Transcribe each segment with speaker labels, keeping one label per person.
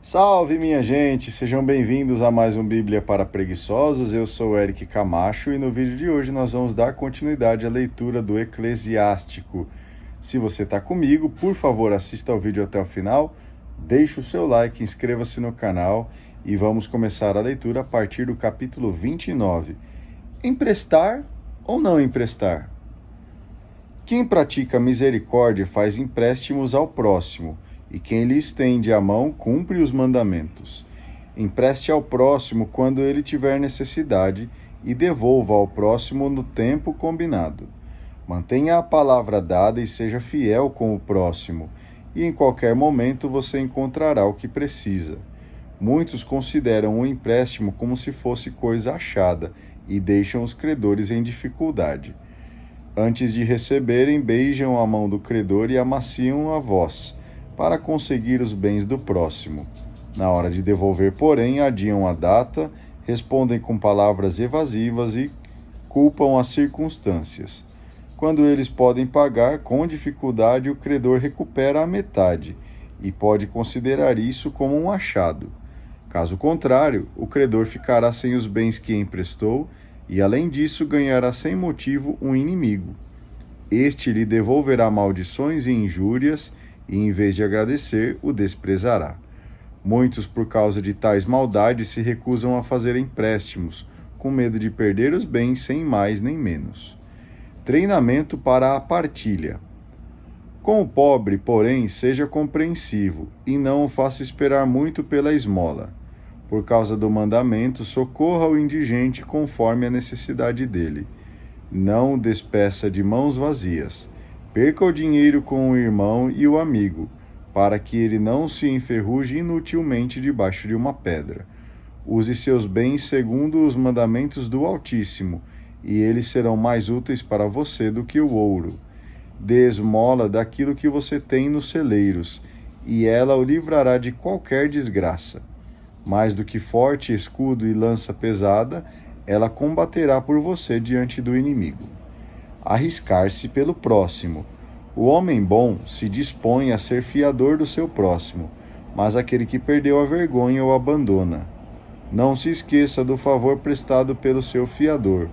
Speaker 1: Salve, minha gente! Sejam bem-vindos a mais um Bíblia para Preguiçosos. Eu sou Eric Camacho e no vídeo de hoje nós vamos dar continuidade à leitura do Eclesiástico. Se você está comigo, por favor, assista ao vídeo até o final, deixe o seu like, inscreva-se no canal e vamos começar a leitura a partir do capítulo 29. Emprestar ou não emprestar? Quem pratica misericórdia faz empréstimos ao próximo, e quem lhe estende a mão cumpre os mandamentos. Empreste ao próximo quando ele tiver necessidade e devolva ao próximo no tempo combinado. Mantenha a palavra dada e seja fiel com o próximo, e em qualquer momento você encontrará o que precisa. Muitos consideram o empréstimo como se fosse coisa achada e deixam os credores em dificuldade. Antes de receberem, beijam a mão do credor e amaciam a voz, para conseguir os bens do próximo. Na hora de devolver, porém, adiam a data, respondem com palavras evasivas e culpam as circunstâncias. Quando eles podem pagar, com dificuldade o credor recupera a metade e pode considerar isso como um achado. Caso contrário, o credor ficará sem os bens que emprestou e, além disso, ganhará sem motivo um inimigo. Este lhe devolverá maldições e injúrias e, em vez de agradecer, o desprezará. Muitos, por causa de tais maldades, se recusam a fazer empréstimos, com medo de perder os bens sem mais nem menos. Treinamento para a partilha. Com o pobre, porém, seja compreensivo, e não o faça esperar muito pela esmola. Por causa do mandamento, socorra o indigente conforme a necessidade dele. Não o despeça de mãos vazias. Perca o dinheiro com o irmão e o amigo, para que ele não se enferruje inutilmente debaixo de uma pedra. Use seus bens segundo os mandamentos do Altíssimo, e eles serão mais úteis para você do que o ouro. Dê esmola daquilo que você tem nos celeiros, e ela o livrará de qualquer desgraça. Mais do que forte escudo e lança pesada, ela combaterá por você diante do inimigo. Arriscar-se pelo próximo. O homem bom se dispõe a ser fiador do seu próximo, mas aquele que perdeu a vergonha o abandona. Não se esqueça do favor prestado pelo seu fiador,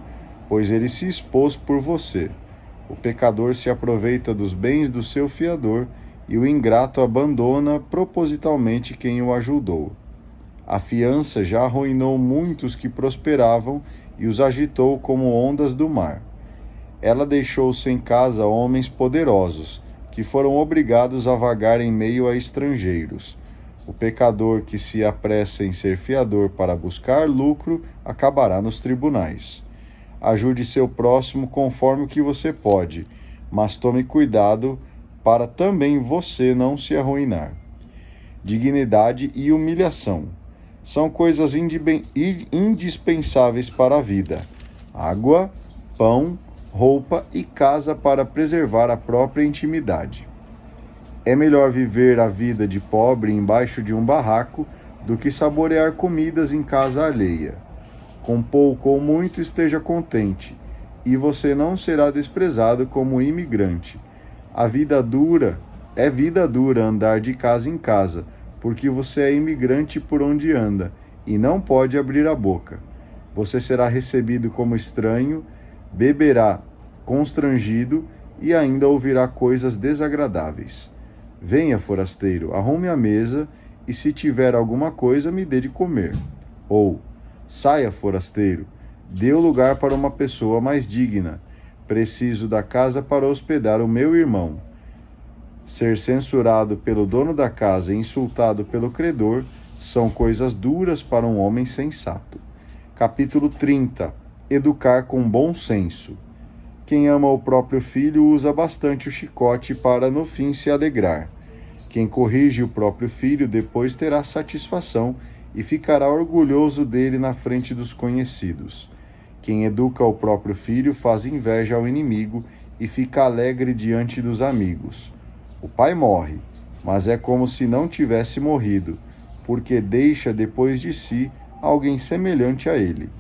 Speaker 1: pois ele se expôs por você. O pecador se aproveita dos bens do seu fiador e o ingrato abandona propositalmente quem o ajudou. A fiança já arruinou muitos que prosperavam e os agitou como ondas do mar. Ela deixou sem casa homens poderosos, que foram obrigados a vagar em meio a estrangeiros. O pecador que se apressa em ser fiador para buscar lucro acabará nos tribunais. Ajude seu próximo conforme o que você pode, mas tome cuidado para também você não se arruinar. Dignidade e humilhação são coisas indispensáveis para a vida. Água, pão, roupa e casa para preservar a própria intimidade. É melhor viver a vida de pobre embaixo de um barraco do que saborear comidas em casa alheia. Com pouco ou muito esteja contente, e você não será desprezado como imigrante. É vida dura andar de casa em casa, porque você é imigrante por onde anda, e não pode abrir a boca. Você será recebido como estranho, beberá constrangido e ainda ouvirá coisas desagradáveis. Venha, forasteiro, arrume a mesa, e se tiver alguma coisa, me dê de comer. Ou, saia, forasteiro, dê o lugar para uma pessoa mais digna. Preciso da casa para hospedar o meu irmão. Ser censurado pelo dono da casa e insultado pelo credor são coisas duras para um homem sensato. Capítulo 30. Educar com bom senso. Quem ama o próprio filho usa bastante o chicote para no fim se alegrar. Quem corrige o próprio filho depois terá satisfação e ficará orgulhoso dele na frente dos conhecidos. Quem educa o próprio filho faz inveja ao inimigo e fica alegre diante dos amigos. O pai morre, mas é como se não tivesse morrido, porque deixa depois de si alguém semelhante a ele.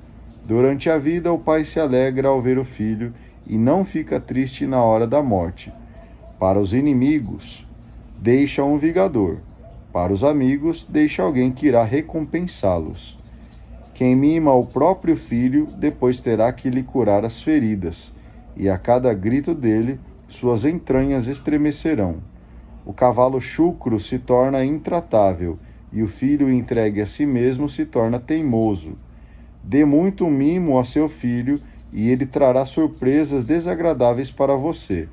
Speaker 1: Durante a vida, o pai se alegra ao ver o filho e não fica triste na hora da morte. Para os inimigos, deixa um vingador. Para os amigos, deixe alguém que irá recompensá-los. Quem mima o próprio filho, depois terá que lhe curar as feridas, e a cada grito dele, suas entranhas estremecerão. O cavalo chucro se torna intratável, e o filho entregue a si mesmo se torna teimoso. Dê muito mimo a seu filho, e ele trará surpresas desagradáveis para você.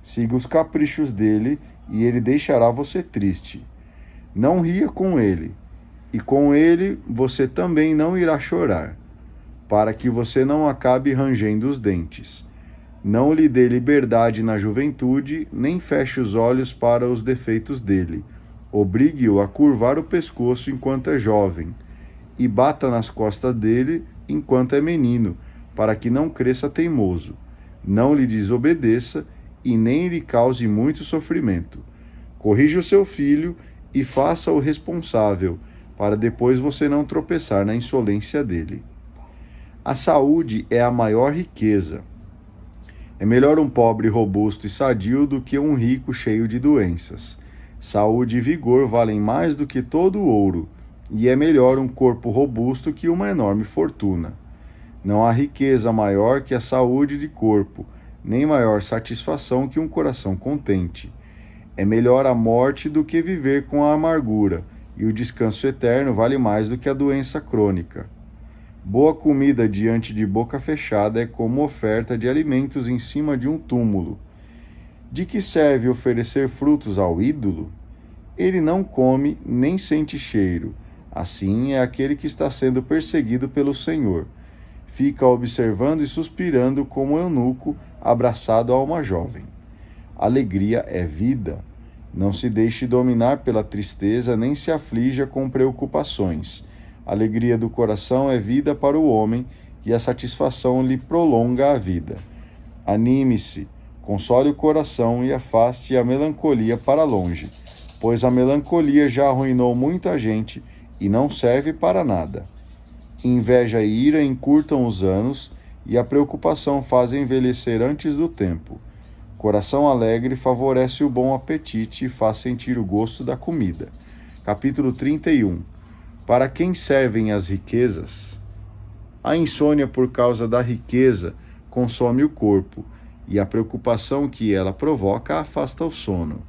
Speaker 1: Siga os caprichos dele, e ele deixará você triste. Não ria com ele, e com ele você também não irá chorar, para que você não acabe rangendo os dentes. Não lhe dê liberdade na juventude, nem feche os olhos para os defeitos dele. Obrigue-o a curvar o pescoço enquanto é jovem, e bata nas costas dele enquanto é menino, para que não cresça teimoso. Não lhe desobedeça e nem lhe cause muito sofrimento. Corrija o seu filho e faça-o responsável, para depois você não tropeçar na insolência dele. A saúde é a maior riqueza. É melhor um pobre robusto e sadio do que um rico cheio de doenças. Saúde e vigor valem mais do que todo o ouro, e é melhor um corpo robusto que uma enorme fortuna. Não há riqueza maior que a saúde de corpo, nem maior satisfação que um coração contente. É melhor a morte do que viver com a amargura, e o descanso eterno vale mais do que a doença crônica. Boa comida diante de boca fechada é como oferta de alimentos em cima de um túmulo. De que serve oferecer frutos ao ídolo? Ele não come nem sente cheiro. Assim é aquele que está sendo perseguido pelo Senhor. Fica observando e suspirando como um eunuco abraçado a uma jovem. Alegria é vida. Não se deixe dominar pela tristeza, nem se aflija com preocupações. A alegria do coração é vida para o homem, e a satisfação lhe prolonga a vida. Anime-se, console o coração e afaste a melancolia para longe, pois a melancolia já arruinou muita gente e não serve para nada. Inveja e ira encurtam os anos, e a preocupação faz envelhecer antes do tempo. Coração alegre favorece o bom apetite e faz sentir o gosto da comida. Capítulo 31. Para quem servem as riquezas? A insônia por causa da riqueza consome o corpo, e a preocupação que ela provoca afasta o sono.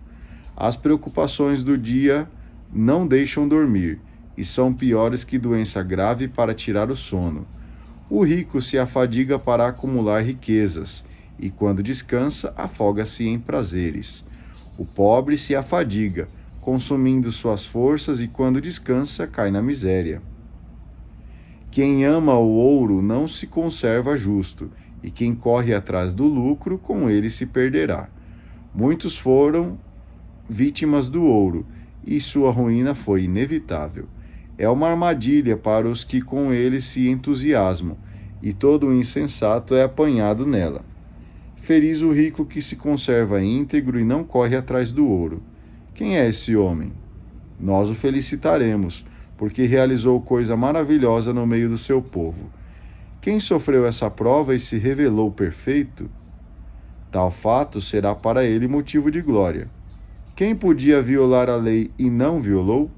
Speaker 1: As preocupações do dia não deixam dormir, e são piores que doença grave para tirar o sono. O rico se afadiga para acumular riquezas, e quando descansa, afoga-se em prazeres. O pobre se afadiga, consumindo suas forças, e quando descansa, cai na miséria. Quem ama o ouro não se conserva justo, e quem corre atrás do lucro, com ele se perderá. Muitos foram vítimas do ouro, e sua ruína foi inevitável. É uma armadilha para os que com ele se entusiasmam, e todo o insensato é apanhado nela. Feliz o rico que se conserva íntegro e não corre atrás do ouro. Quem é esse homem? Nós o felicitaremos, porque realizou coisa maravilhosa no meio do seu povo. Quem sofreu essa prova e se revelou perfeito? Tal fato será para ele motivo de glória. Quem podia violar a lei e não violou?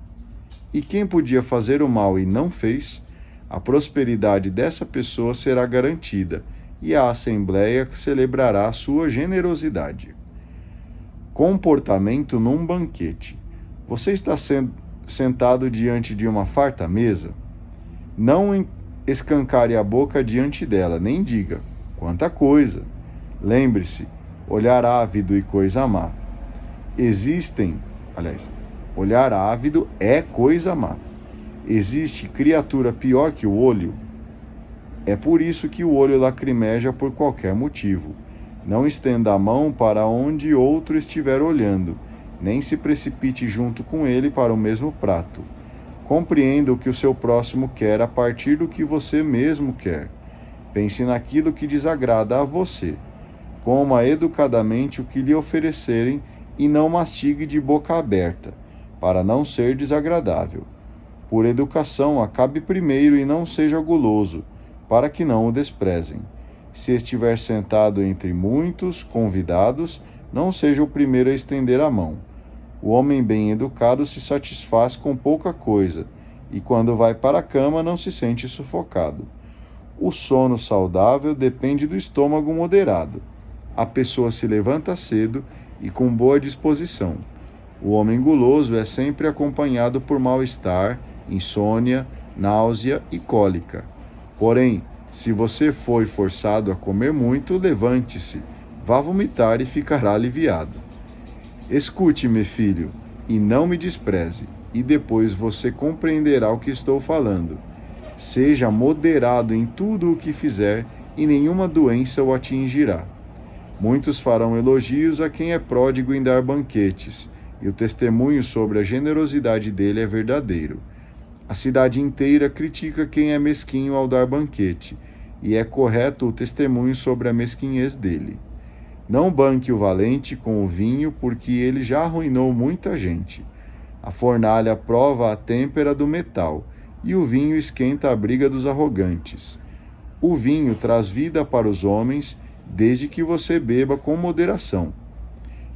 Speaker 1: E quem podia fazer o mal e não fez? A prosperidade dessa pessoa será garantida, e a Assembleia celebrará a sua generosidade. Comportamento num banquete. Você está sentado diante de uma farta mesa? Não escancare a boca diante dela, nem diga, quanta coisa. Lembre-se, olhar ávido e coisa má. Olhar ávido é coisa má. Existe criatura pior que o olho? É por isso que o olho lacrimeja por qualquer motivo. Não estenda a mão para onde outro estiver olhando, nem se precipite junto com ele para o mesmo prato. Compreenda o que o seu próximo quer a partir do que você mesmo quer. Pense naquilo que desagrada a você. Coma educadamente o que lhe oferecerem e não mastigue de boca aberta, para não ser desagradável. Por educação, acabe primeiro e não seja guloso, para que não o desprezem. Se estiver sentado entre muitos convidados, não seja o primeiro a estender a mão. O homem bem educado se satisfaz com pouca coisa, e quando vai para a cama não se sente sufocado. O sono saudável depende do estômago moderado. A pessoa se levanta cedo e com boa disposição. O homem guloso é sempre acompanhado por mal-estar, insônia, náusea e cólica. Porém, se você foi forçado a comer muito, levante-se, vá vomitar e ficará aliviado. Escute-me, filho, e não me despreze, e depois você compreenderá o que estou falando. Seja moderado em tudo o que fizer, e nenhuma doença o atingirá. Muitos farão elogios a quem é pródigo em dar banquetes, e o testemunho sobre a generosidade dele é verdadeiro. A cidade inteira critica quem é mesquinho ao dar banquete, e é correto o testemunho sobre a mesquinhez dele. Não banque o valente com o vinho, porque ele já arruinou muita gente. A fornalha prova a têmpera do metal, e o vinho esquenta a briga dos arrogantes. O vinho traz vida para os homens, desde que você beba com moderação.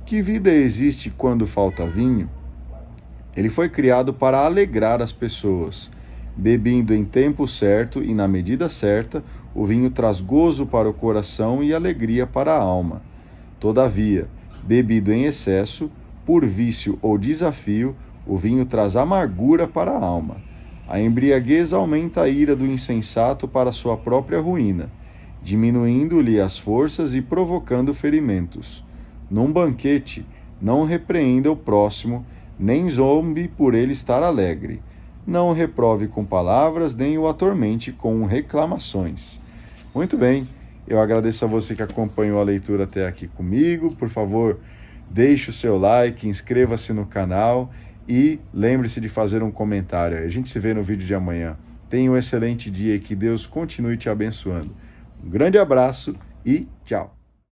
Speaker 1: Que vida existe quando falta vinho? Ele foi criado para alegrar as pessoas. Bebendo em tempo certo e na medida certa, o vinho traz gozo para o coração e alegria para a alma. Todavia, bebido em excesso, por vício ou desafio, o vinho traz amargura para a alma. A embriaguez aumenta a ira do insensato para sua própria ruína, diminuindo-lhe as forças e provocando ferimentos. Num banquete, não repreenda o próximo, nem zombe por ele estar alegre. Não o reprove com palavras, nem o atormente com reclamações. Muito bem, eu agradeço a você que acompanhou a leitura até aqui comigo. Por favor, deixe o seu like, inscreva-se no canal e lembre-se de fazer um comentário. A gente se vê no vídeo de amanhã. Tenha um excelente dia e que Deus continue te abençoando. Um grande abraço e tchau!